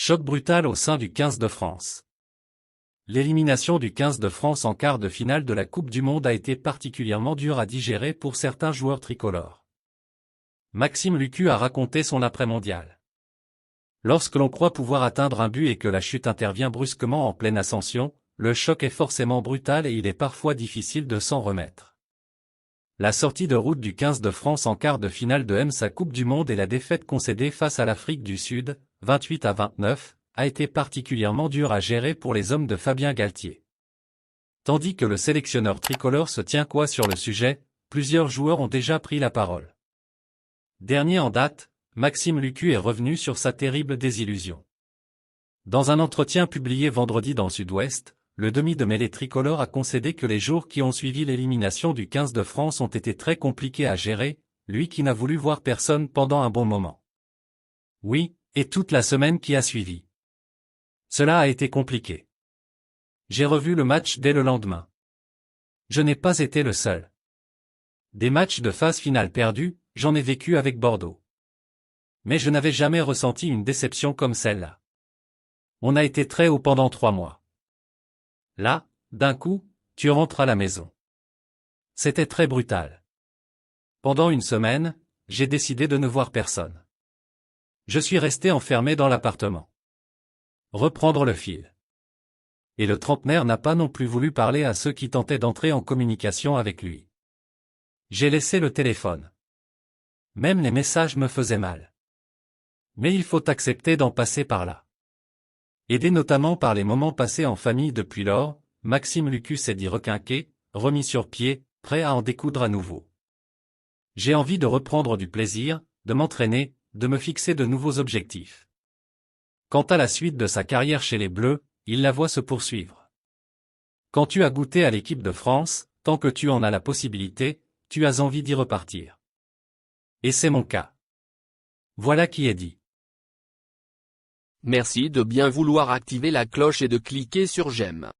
Choc brutal au sein du 15 de France. L'élimination du 15 de France en quart de finale de la Coupe du Monde a été particulièrement dure à digérer pour certains joueurs tricolores. Maxime Lucu a raconté son après-mondial. Lorsque l'on croit pouvoir atteindre un but et que la chute intervient brusquement en pleine ascension, le choc est forcément brutal et il est parfois difficile de s'en remettre. La sortie de route du 15 de France en quart de finale de sa Coupe du Monde et la défaite concédée face à l'Afrique du Sud, 28-29, a été particulièrement dure à gérer pour les hommes de Fabien Galtier. Tandis que le sélectionneur tricolore se tient coy sur le sujet, plusieurs joueurs ont déjà pris la parole. Dernier en date, Maxime Lucu est revenu sur sa terrible désillusion. Dans un entretien publié vendredi dans Sud-Ouest, le demi de mêlée tricolore a concédé que les jours qui ont suivi l'élimination du 15 de France ont été très compliqués à gérer, lui qui n'a voulu voir personne pendant un bon moment. Oui, et toute la semaine qui a suivi. Cela a été compliqué. J'ai revu le match dès le lendemain. Je n'ai pas été le seul. Des matchs de phase finale perdus, j'en ai vécu avec Bordeaux. Mais je n'avais jamais ressenti une déception comme celle-là. On a été très haut pendant 3 mois. Là, d'un coup, tu rentres à la maison. C'était très brutal. Pendant une semaine, j'ai décidé de ne voir personne. Je suis resté enfermé dans l'appartement. Reprendre le fil. Et le trentenaire n'a pas non plus voulu parler à ceux qui tentaient d'entrer en communication avec lui. J'ai laissé le téléphone. Même les messages me faisaient mal. Mais il faut accepter d'en passer par là. Aidé notamment par les moments passés en famille depuis lors, Maxime Lucu s'est dit requinqué, remis sur pied, prêt à en découdre à nouveau. J'ai envie de reprendre du plaisir, de m'entraîner, de me fixer de nouveaux objectifs. Quant à la suite de sa carrière chez les Bleus, il la voit se poursuivre. Quand tu as goûté à l'équipe de France, tant que tu en as la possibilité, tu as envie d'y repartir. Et c'est mon cas. Voilà qui est dit. Merci de bien vouloir activer la cloche et de cliquer sur j'aime.